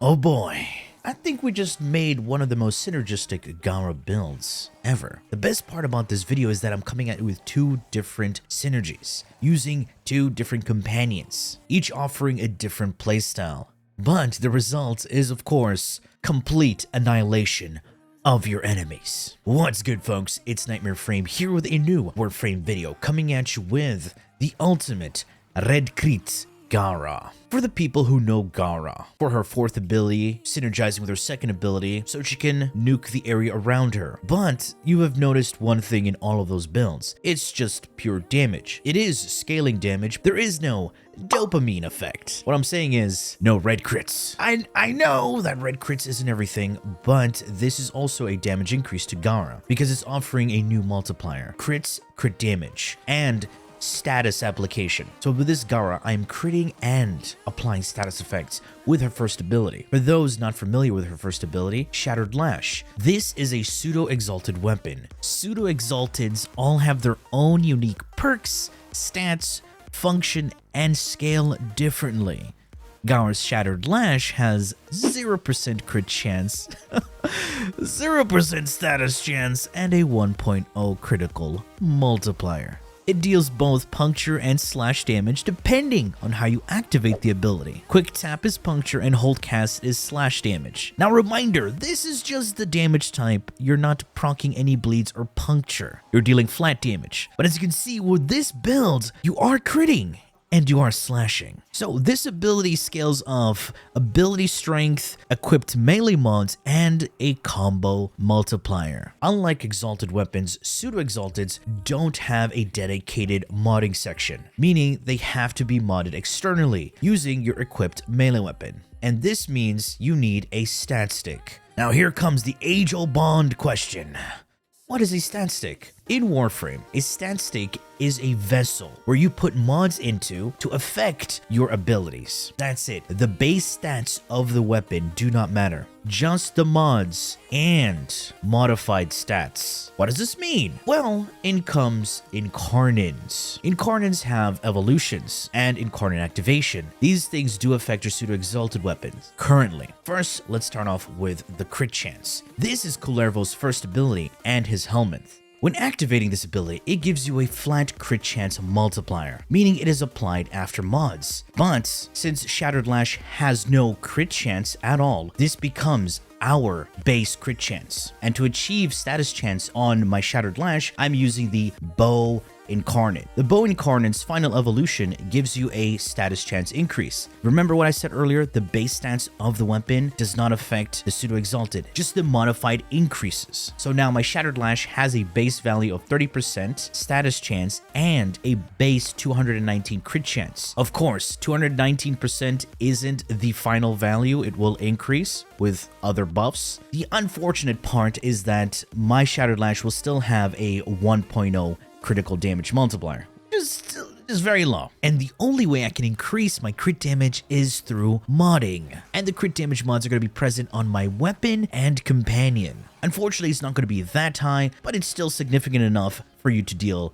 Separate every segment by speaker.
Speaker 1: Oh boy. I think we just made one of the most synergistic Gara builds ever. The best part about this video is that I'm coming at it with two different synergies, using two different companions, each offering a different playstyle. But the result is, of course, complete annihilation of your enemies. What's good, folks? It's Nightmare Frame here with a new Warframe video, coming at you with the ultimate Red Crit Gara. For the people who know Gara, for her fourth ability, synergizing with her second ability, so she can nuke the area around her. But you have noticed one thing in all of those builds. It's just pure damage. It is scaling damage. There is no dopamine effect. What I'm saying is, no red crits. I know that red crits isn't everything, but this is also a damage increase to Gara, because it's offering a new multiplier. Crits, crit damage, and status application. So with this Gara, I am critting and applying status effects with her first ability. For those not familiar with her first ability, Shattered Lash. This is a pseudo-exalted weapon. Pseudo-exalteds all have their own unique perks, stats, function, and scale differently. Gara's Shattered Lash has 0% crit chance, 0% status chance, and a 1.0 critical multiplier. It deals both puncture and slash damage depending on how you activate the ability. Quick tap is puncture and hold cast is slash damage. Now reminder, this is just the damage type. You're not proccing any bleeds or puncture. You're dealing flat damage. But as you can see with this build, you are critting and you are slashing. So this ability scales off ability strength, equipped melee mods, and a combo multiplier. Unlike exalted weapons, pseudo-exalteds don't have a dedicated modding section, meaning they have to be modded externally using your equipped melee weapon. And this means you need a stat stick. Now here comes the age-old bond question. What is a stat stick? In Warframe, a stat stick is a vessel where you put mods into to affect your abilities. That's it. The base stats of the weapon do not matter. Just the mods and modified stats. What does this mean? Well, in comes incarnates. Incarnates have evolutions and incarnate activation. These things do affect your pseudo-exalted weapons currently. First, let's start off with the crit chance. This is Kullervo's first ability and his Helminth. When activating this ability, it gives you a flat crit chance multiplier, meaning it is applied after mods. But since Shattered Lash has no crit chance at all, this becomes our base crit chance. And to achieve status chance on my Shattered Lash, I'm using the Bow Incarnate. The Bow Incarnate's final evolution gives you a status chance increase. Remember what I said earlier? The base stats of the weapon does not affect the pseudo-exalted, just the modified increases. So now my Shattered Lash has a base value of 30% status chance and a base 219 crit chance. Of course, 219% isn't the final value. It will increase with other buffs. The unfortunate part is that my Shattered Lash will still have a 1.0 critical damage multiplier. Just very low. And the only way I can increase my crit damage is through modding. And the crit damage mods are going to be present on my weapon and companion. Unfortunately, it's not going to be that high, but it's still significant enough for you to deal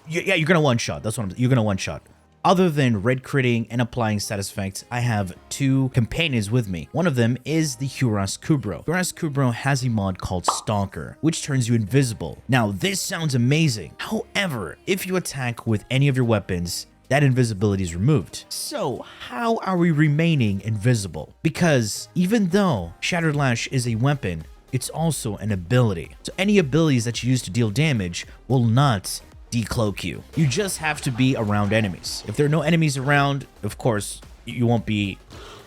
Speaker 1: you're going to one-shot. That's what you're going to one-shot. Other than red critting and applying status effects, I have two companions with me. One of them is the Kubrow. Kubrow has a mod called Stalker, which turns you invisible. Now, this sounds amazing. However, if you attack with any of your weapons, that invisibility is removed. So how are we remaining invisible? Because even though Shattered Lash is a weapon, it's also an ability. So any abilities that you use to deal damage will not decloak you. You just have to be around enemies. If there are no enemies around, of course, you won't be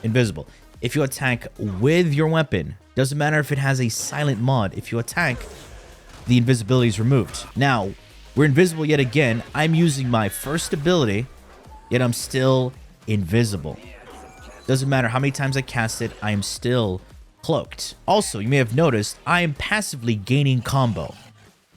Speaker 1: invisible. If you attack with your weapon, doesn't matter if it has a silent mod, if you attack, the invisibility is removed. Now, we're invisible yet again. I'm using my first ability, yet I'm still invisible. Doesn't matter how many times I cast it, I am still cloaked. Also, you may have noticed, I am passively gaining combo.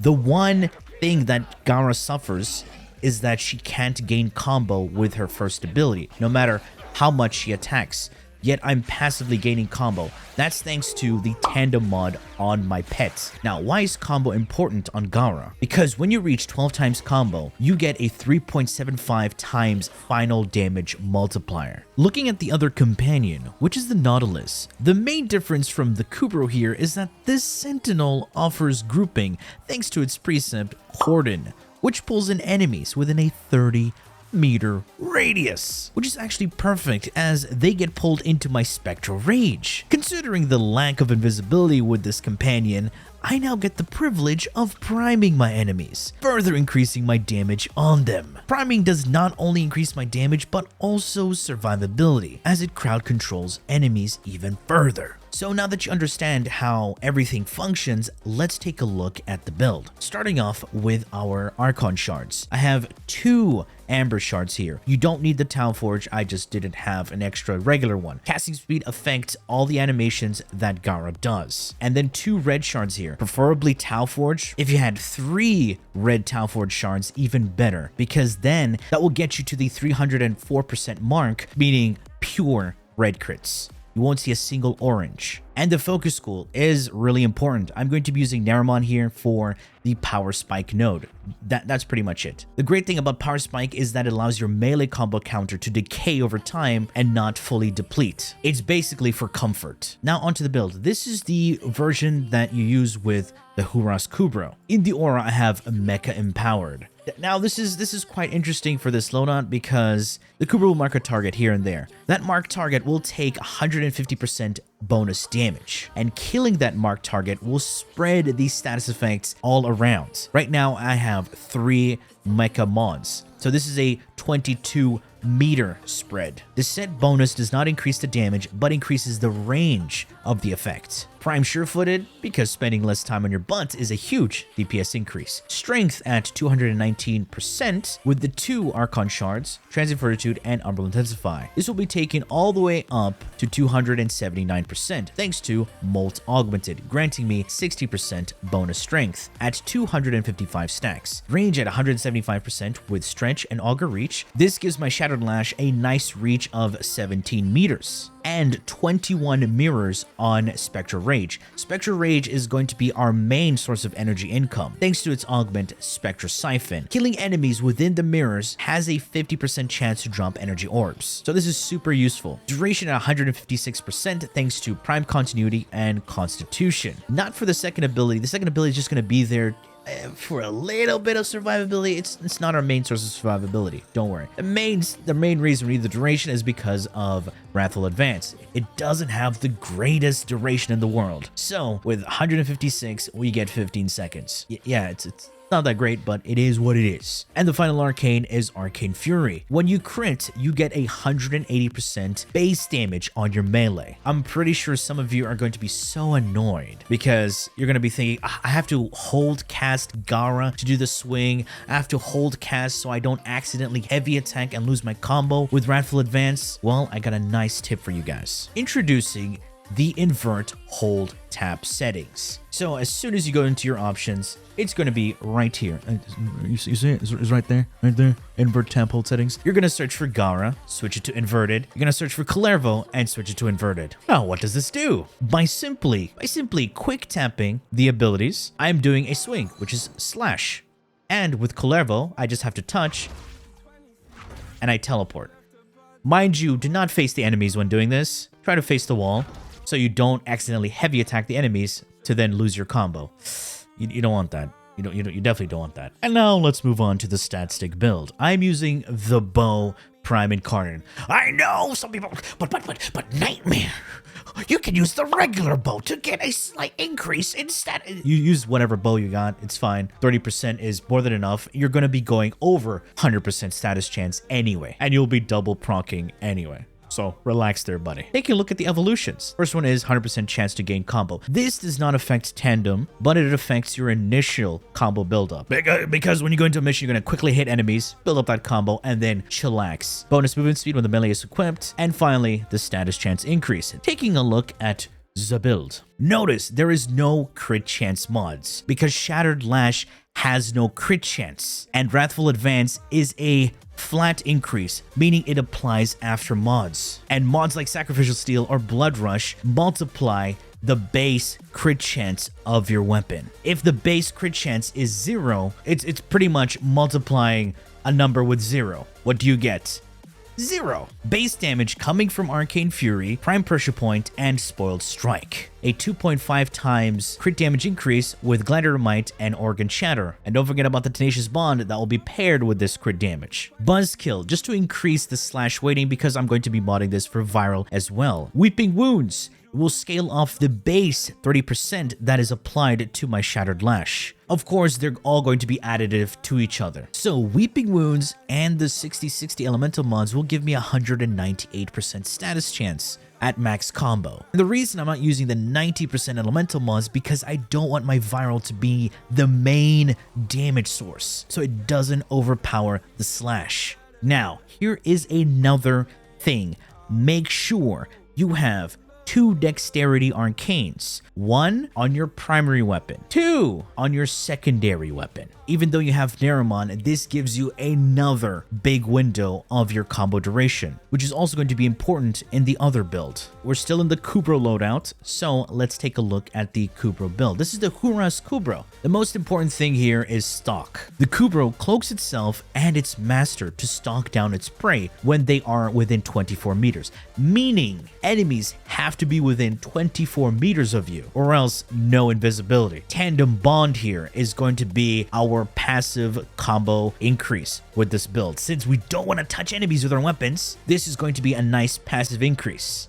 Speaker 1: The one thing that Gara suffers is that she can't gain combo with her first ability, no matter how much she attacks. yet I'm passively gaining combo. That's thanks to the tandem mod on my pets. Now, why is combo important on Gara? Because when you reach 12 times combo, you get a 3.75 times final damage multiplier. Looking at the other companion, which is the Nautilus, the main difference from the Kubrow here is that this Sentinel offers grouping thanks to its precept Cordon, which pulls in enemies within a 30-meter radius, which is actually perfect as they get pulled into my Spectral Rage. Considering the lack of invisibility with this companion, I now get the privilege of priming my enemies, further increasing my damage on them. Priming does not only increase my damage, but also survivability, as it crowd controls enemies even further. So now that you understand how everything functions, let's take a look at the build. Starting off with our Archon Shards. I have 2 Amber Shards here. You don't need the Town Forge, I just didn't have an extra regular one. Casting speed affects all the animations that Gara does. And then 2 Red Shards here, preferably Town Forge. If you had 3 Red Town Forge Shards, even better, because then that will get you to the 304% mark, meaning pure red crits. You won't see a single orange. And the focus school is really important. I'm going to be using Naramon here for the Power Spike node. That's pretty much it. The great thing about Power Spike is that it allows your melee combo counter to decay over time and not fully deplete. It's basically for comfort. Now onto the build. This is the version that you use with the Huras Kubrow. In the aura, I have Mecha Empowered. Now this is quite interesting for this loadout because the Kubrow will mark a target here and there. That marked target will take 150% bonus damage, and killing that marked target will spread these status effects all around. Right now I have 3 mecha mods, so this is a 22-meter spread. The set bonus does not increase the damage, but increases the range of the effect. Prime sure-footed, because spending less time on your butt is a huge DPS increase. Strength at 219% with the 2 Archon Shards, Transient Fortitude, and Umbral Intensify. This will be taken all the way up to 279% thanks to Molt Augmented, granting me 60% bonus strength at 255 stacks. Range at 175% with Stretch and Augur Reach. This gives my Shattered Lash a nice reach of 17 meters. And 21 mirrors on Spectral Rage. Spectral Rage is going to be our main source of energy income, thanks to its augment Spectral Siphon. Killing enemies within the mirrors has a 50% chance to drop energy orbs, so this is super useful. Duration at 156% thanks to Prime Continuity and Constitution. Not for the second ability. The second ability is just going to be there for a little bit of survivability. It's not our main source of survivability, don't worry. The main reason we need the duration is because of Wrathful Advance. It doesn't have the greatest duration in the world. So with 156 we get 15 seconds. Yeah, it's not that great, but it is what it is. And the final arcane is Arcane Fury. When you crit, you get 180% base damage on your melee. I'm pretty sure some of you are going to be so annoyed because you're going to be thinking, I have to hold cast Gara to do the swing. I have to hold cast so I don't accidentally heavy attack and lose my combo with Wrathful Advance. Well, I got a nice tip for you guys. Introducing the invert hold tap settings. So as soon as you go into your options, it's going to be right here. You see it? It's right there. Right there. Invert tap hold settings. You're going to search for Gara, switch it to inverted. You're going to search for Kullervo and switch it to inverted. Now, what does this do? By simply quick tapping the abilities, I'm doing a swing, which is slash. And with Kullervo, I just have to touch and I teleport. Mind you, do not face the enemies when doing this. Try to face the wall, so you don't accidentally heavy attack the enemies to then lose your combo. You don't want that. You definitely don't want that. And now let's move on to the stat stick build. I'm using the bow Prime Incarnate. I know some people, but Nightmare, you can use the regular bow to get a slight increase in stat. You use whatever bow you got, it's fine. 30% is more than enough. You're going to be going over 100% status chance anyway, and you'll be double proccing anyway. So relax there, buddy. Take a look at the evolutions. First one is 100% chance to gain combo. This does not affect tandem, but it affects your initial combo buildup. Because when you go into a mission, you're going to quickly hit enemies, build up that combo, and then chillax. Bonus movement speed when the melee is equipped. And finally, the status chance increase. Taking a look at the build. Notice there is no crit chance mods because Shattered Lash has no crit chance, and Wrathful Advance is a flat increase, meaning it applies after mods. And mods like Sacrificial Steel or Blood Rush multiply the base crit chance of your weapon. If the base crit chance is 0, it's pretty much multiplying a number with 0. What do you get? 0. Base damage coming from Arcane Fury, Prime Pressure Point, and Spoiled Strike. A 2.5 times crit damage increase with Gladiator Might and Organ Shatter. And don't forget about the Tenacious Bond that will be paired with this crit damage. Buzzkill, just to increase the slash weighting because I'm going to be modding this for viral as well. Weeping Wounds will scale off the base 30% that is applied to my Shattered Lash. Of course, they're all going to be additive to each other. So Weeping Wounds and the 60/60 elemental mods will give me a 198% status chance at max combo. And the reason I'm not using the 90% elemental mods because I don't want my viral to be the main damage source, so it doesn't overpower the slash. Now, here is another thing. Make sure you have 2 dexterity arcanes, 1 on your primary weapon, 2 on your secondary weapon. Even though you have Neramon, this gives you another big window of your combo duration, which is also going to be important in the other build. We're still in the Kubrow loadout, so let's take a look at the Kubrow build. This is the Huras Kubrow. The most important thing here is stalk. The Kubrow cloaks itself and its master to stalk down its prey when they are within 24 meters, meaning enemies have to be within 24 meters of you, or else no invisibility. Tandem Bond here is going to be our passive combo increase with this build. Since we don't want to touch enemies with our weapons, this is going to be a nice passive increase.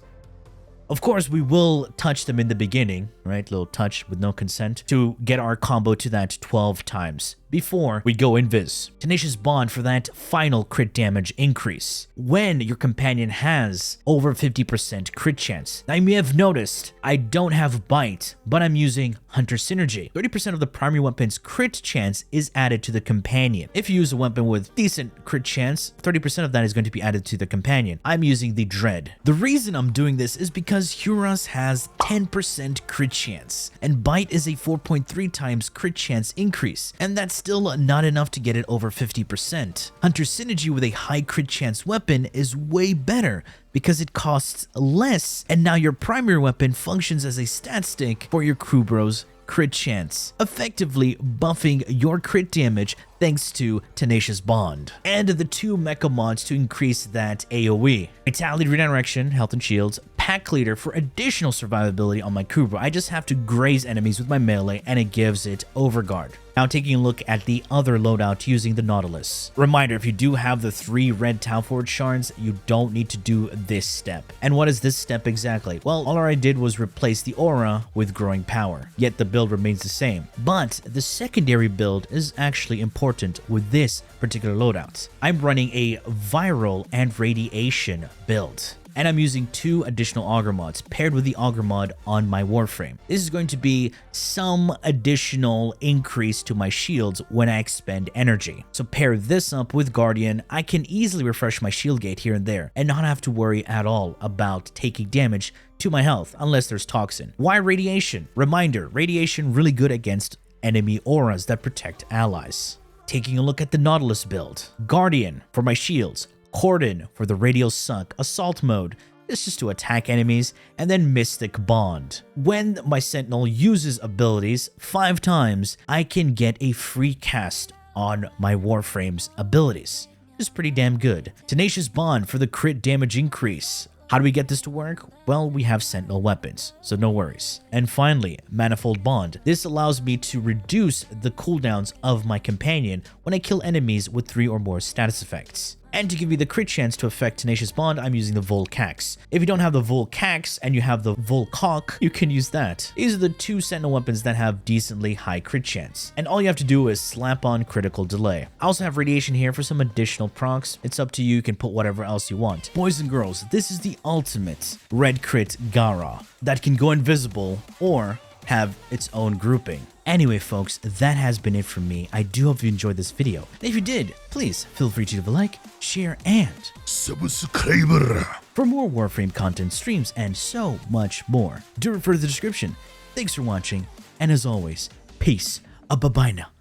Speaker 1: Of course, we will touch them in the beginning, right? Little touch with no consent to get our combo to that 12 times before we go invis. Tenacious Bond for that final crit damage increase when your companion has over 50% crit chance. Now, you may have noticed I don't have Bite, but I'm using Hunter Synergy. 30% of the primary weapon's crit chance is added to the companion. If you use a weapon with decent crit chance, 30% of that is going to be added to the companion. I'm using the Dread. The reason I'm doing this is because Huras has 10% crit chance, and Bite is a 4.3 times crit chance increase, and that's still not enough to get it over 50%. Hunter Synergy with a high crit chance weapon is way better because it costs less, and now your primary weapon functions as a stat stick for your Kubrow's crit chance, effectively buffing your crit damage thanks to Tenacious Bond. And the 2 mecha mods to increase that AoE. Vitality Redirection, Health and Shields, Pack Leader for additional survivability on my Kubrow. I just have to graze enemies with my melee and it gives it Overguard. Now taking a look at the other loadout using the Nautilus. Reminder, if you do have the 3 red Tauforge shards, you don't need to do this step. And what is this step exactly? Well, all I did was replace the aura with Growing Power, yet the build remains the same. But the secondary build is actually important with this particular loadout. I'm running a Viral and Radiation build, and I'm using 2 additional Augur mods paired with the Augur mod on my Warframe. This is going to be some additional increase to my shields when I expend energy. So pair this up with Guardian, I can easily refresh my shield gate here and there and not have to worry at all about taking damage to my health unless there's Toxin. Why Radiation? Reminder, Radiation really good against enemy auras that protect allies. Taking a look at the Nautilus build. Guardian for my shields, Cordon for the Radial Suck Assault mode. This is to attack enemies, and then Mystic Bond. When my Sentinel uses abilities 5 times, I can get a free cast on my Warframe's abilities. This is pretty damn good. Tenacious Bond for the crit damage increase. How do we get this to work? Well, we have Sentinel weapons, so no worries. And finally, Manifold Bond. This allows me to reduce the cooldowns of my companion when I kill enemies with 3 or more status effects. And to give you the crit chance to affect Tenacious Bond, I'm using the Volcax. If you don't have the Volcax and you have the Volcock, you can use that. These are the 2 Sentinel weapons that have decently high crit chance. And all you have to do is slap on Critical Delay. I also have Radiation here for some additional procs. It's up to you, you can put whatever else you want. Boys and girls, this is the ultimate Red Crit Gara that can go invisible or have its own grouping. Anyway, folks, that has been it from me. I do hope you enjoyed this video. And if you did, please feel free to leave a like, share, and
Speaker 2: subscribe
Speaker 1: for more Warframe content, streams, and so much more. Do refer to the description. Thanks for watching, and as always, peace. Bye-bye now.